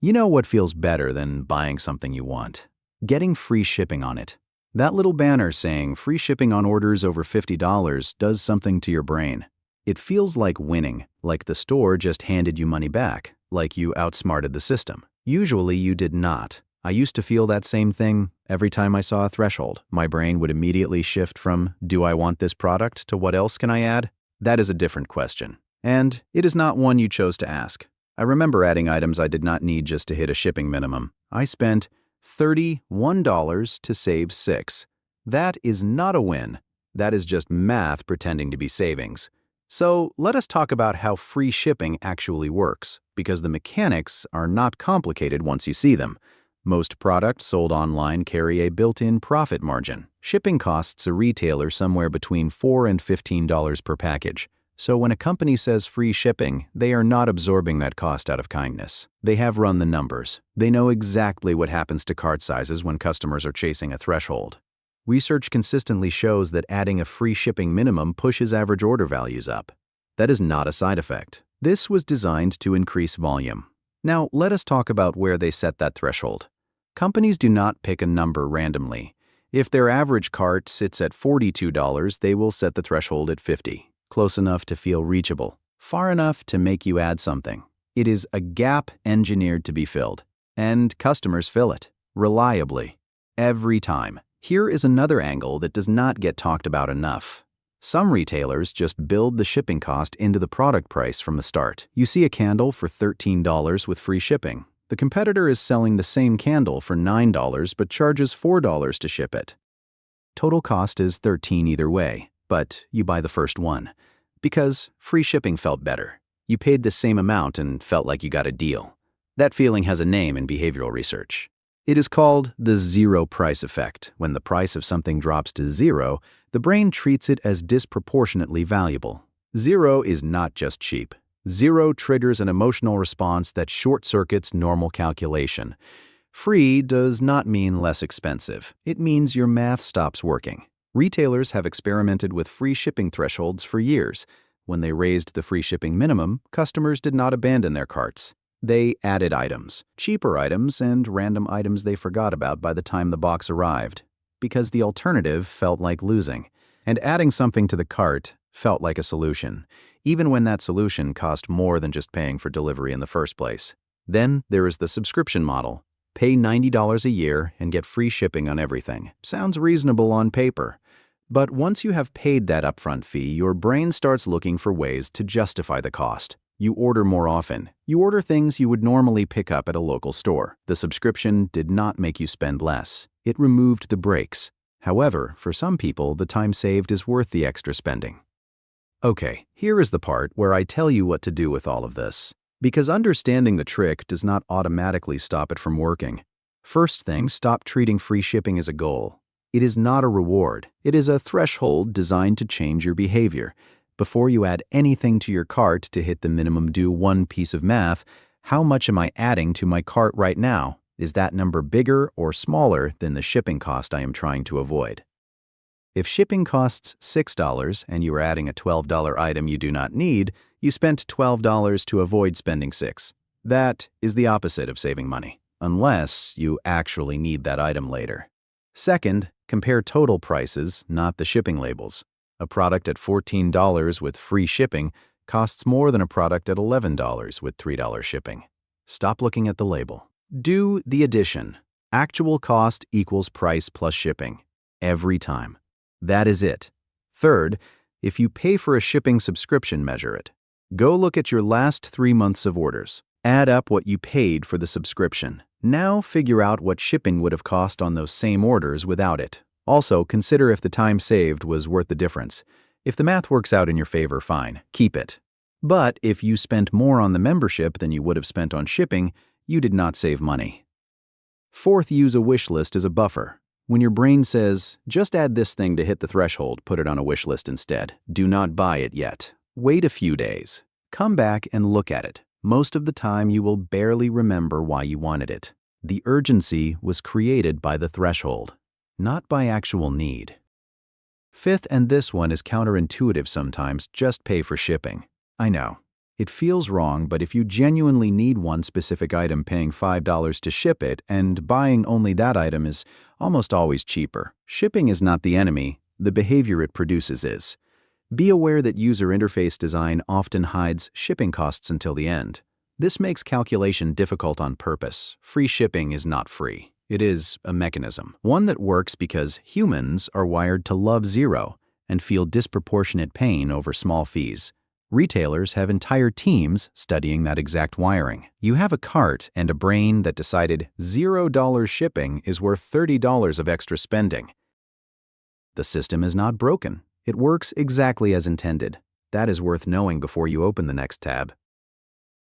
You know what feels better than buying something you want? Getting free shipping on it. That little banner saying free shipping on orders over $50 does something to your brain. It feels like winning, like the store just handed you money back, like you outsmarted the system. Usually you did not. I used to feel that same thing every time I saw a threshold. My brain would immediately shift from, do I want this product, to what else can I add? That is a different question. And it is not one you chose to ask. I remember adding items I did not need just to hit a shipping minimum. I spent $31 to save $6. That is not a win. That is just math pretending to be savings. So let us talk about how free shipping actually works, because the mechanics are not complicated once you see them. Most products sold online carry a built-in profit margin. Shipping costs a retailer somewhere between $4 and $15 per package. So when a company says free shipping, they are not absorbing that cost out of kindness. They have run the numbers. They know exactly what happens to cart sizes when customers are chasing a threshold. Research consistently shows that adding a free shipping minimum pushes average order values up. That is not a side effect. This was designed to increase volume. Now, let us talk about where they set that threshold. Companies do not pick a number randomly. If their average cart sits at $42, they will set the threshold at $50. Close enough to feel reachable, far enough to make you add something. It is a gap engineered to be filled, and customers fill it, reliably, every time. Here is another angle that does not get talked about enough. Some retailers just build the shipping cost into the product price from the start. You see a candle for $13 with free shipping. The competitor is selling the same candle for $9 but charges $4 to ship it. Total cost is $13 either way, but you buy the first one. Because free shipping felt better. You paid the same amount and felt like you got a deal. That feeling has a name in behavioral research. It is called the zero price effect. When the price of something drops to zero, the brain treats it as disproportionately valuable. Zero is not just cheap. Zero triggers an emotional response that short-circuits normal calculation. Free does not mean less expensive. It means your math stops working. Retailers have experimented with free shipping thresholds for years. When they raised the free shipping minimum, customers did not abandon their carts. They added items, cheaper items, and random items they forgot about by the time the box arrived, because the alternative felt like losing, and adding something to the cart felt like a solution, even when that solution cost more than just paying for delivery in the first place. Then there is the subscription model. Pay $90 a year and get free shipping on everything. Sounds reasonable on paper. But once you have paid that upfront fee, your brain starts looking for ways to justify the cost. You order more often. You order things you would normally pick up at a local store. The subscription did not make you spend less. It removed the brakes. However, for some people, the time saved is worth the extra spending. Okay, here is the part where I tell you what to do with all of this. Because understanding the trick does not automatically stop it from working. First thing, stop treating free shipping as a goal. It is not a reward. It is a threshold designed to change your behavior. Before you add anything to your cart to hit the minimum due one piece of math, how much am I adding to my cart right now? Is that number bigger or smaller than the shipping cost I am trying to avoid? If shipping costs $6 and you are adding a $12 item you do not need, you spent $12 to avoid spending $6. That is the opposite of saving money, unless you actually need that item later. Second, compare total prices, not the shipping labels. A product at $14 with free shipping costs more than a product at $11 with $3 shipping. Stop looking at the label. Do the addition. Actual cost equals price plus shipping. Every time. That is it. Third, if you pay for a shipping subscription, measure it. Go look at your last 3 months of orders. Add up what you paid for the subscription. Now figure out what shipping would have cost on those same orders without it. Also, consider if the time saved was worth the difference. If the math works out in your favor, fine, keep it. But if you spent more on the membership than you would have spent on shipping, you did not save money. Fourth, use a wish list as a buffer. When your brain says, just add this thing to hit the threshold, put it on a wish list instead. Do not buy it yet. Wait a few days. Come back and look at it. Most of the time, you will barely remember why you wanted it. The urgency was created by the threshold, not by actual need. Fifth, and this one is counterintuitive sometimes, just pay for shipping. I know. It feels wrong, but if you genuinely need one specific item, paying $5 to ship it and buying only that item is almost always cheaper. Shipping is not the enemy, the behavior it produces is. Be aware that user interface design often hides shipping costs until the end. This makes calculation difficult on purpose. Free shipping is not free. It is a mechanism, one that works because humans are wired to love zero and feel disproportionate pain over small fees. Retailers have entire teams studying that exact wiring. You have a cart and a brain that decided $0 shipping is worth $30 of extra spending. The system is not broken. It works exactly as intended. That is worth knowing before you open the next tab.